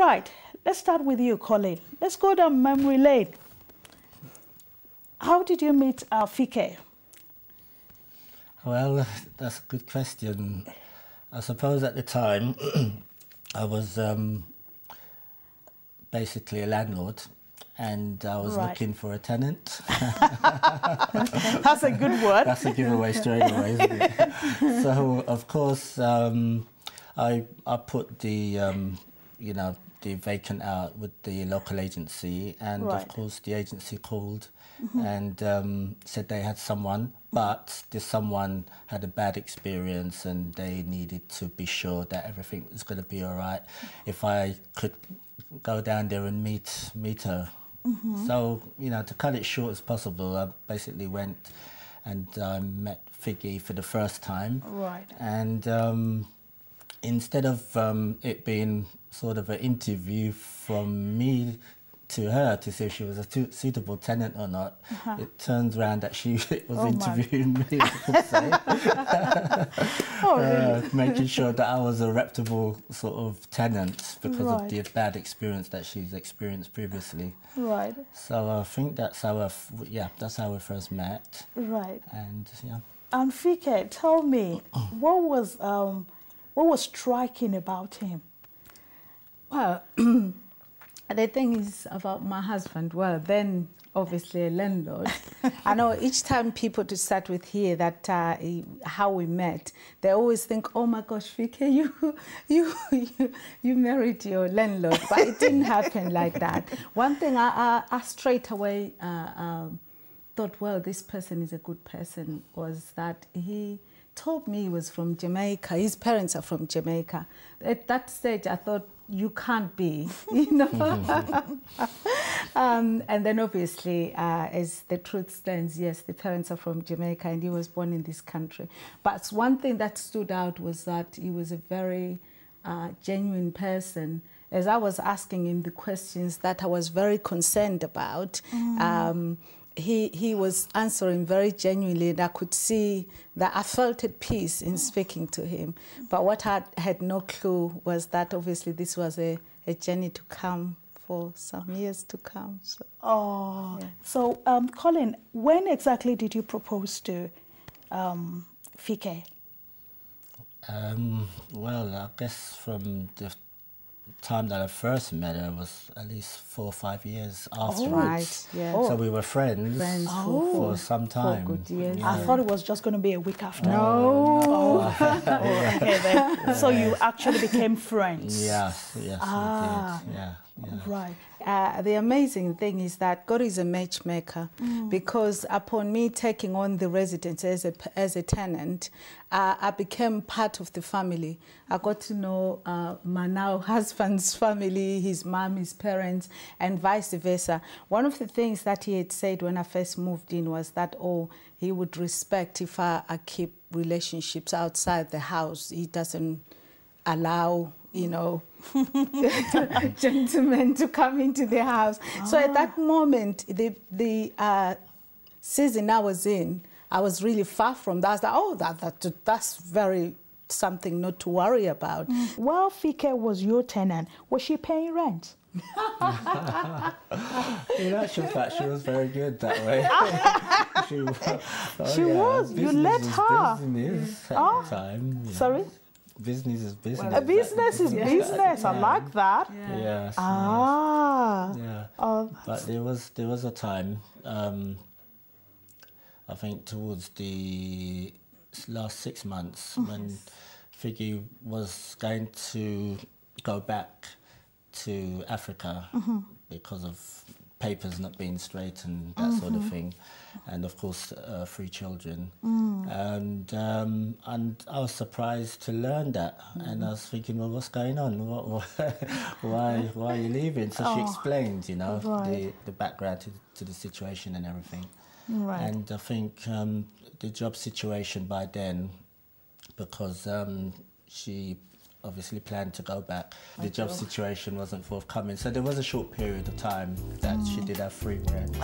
right, let's start with you, Colin. Let's go down memory lane. How did you meet Fike? Well, that's a good question. I suppose at the time I was basically a landlord, and I was looking for a tenant. That's a good word. That's a giveaway straight away, isn't it? So of course I put the the vacant out with the local agency, and of course the agency called and said they had someone, but this someone had a bad experience and they needed to be sure that everything was going to be all right if I could go down there and meet her. So, to cut it short as possible, I basically went and met Figgy for the first time. Right. And instead of it being sort of an interview from me to her to see if she was a suitable tenant or not, it turns around that she was interviewing me, I could say. Really? Making sure that I was a reputable sort of tenant because of the bad experience that she's experienced previously. Right. So I think that's how that's how we first met. Right. And yeah. And Fike, tell me, what was striking about him? Well, the thing is about my husband, well, then obviously a landlord. I know each time people to start with here that how we met, they always think, oh my gosh, Fike, you married your landlord, but it didn't happen like that. One thing I straight away thought, well, this person is a good person, was that he told me he was from Jamaica. His parents are from Jamaica. At that stage, I thought, you can't be, and then obviously, as the truth stands, yes, the parents are from Jamaica and he was born in this country. But one thing that stood out was that he was a very genuine person. As I was asking him the questions that I was very concerned about, he was answering very genuinely, and I could see that I felt at peace in speaking to him. But what I had no clue was that obviously this was a journey to come for some years to come. So, So Colin, when exactly did you propose to Fike? Well, I guess from the time that I first met her was at least 4 or 5 years afterwards. Right, yeah. So we were friends for some time. 4 good years. I thought it was just going to be a week after. No. Okay, then. So you actually became friends. Yes, we did. Yeah. Right. The amazing thing is that God is a matchmaker, because upon me taking on the residence as a tenant, I became part of the family. I got to know my now husband's family, his mom, his parents, and vice versa. One of the things that he had said when I first moved in was that, he would respect if I keep relationships outside the house. He doesn't allow, gentlemen to come into the house. So at that moment, the season I was in, I was really far from that. I was like, that's very something not to worry about. While Fike was your tenant, was she paying rent? In actual fact, she was very good that way. She was. You let her. Business at the time. Sorry? Business is business. Well, business is business. I like that. Yes. Yeah. But there was a time, I think towards the last 6 months, when Figgy was going to go back to Africa because of papers not being straight and that sort of thing, and of course 3 children, and I was surprised to learn that, and I was thinking, well, what's going on? Why are you leaving? So she explained, the background to the situation and everything, and I think the job situation by then, because she obviously planned to go back. The job situation wasn't forthcoming, so there was a short period of time that she did have free rent.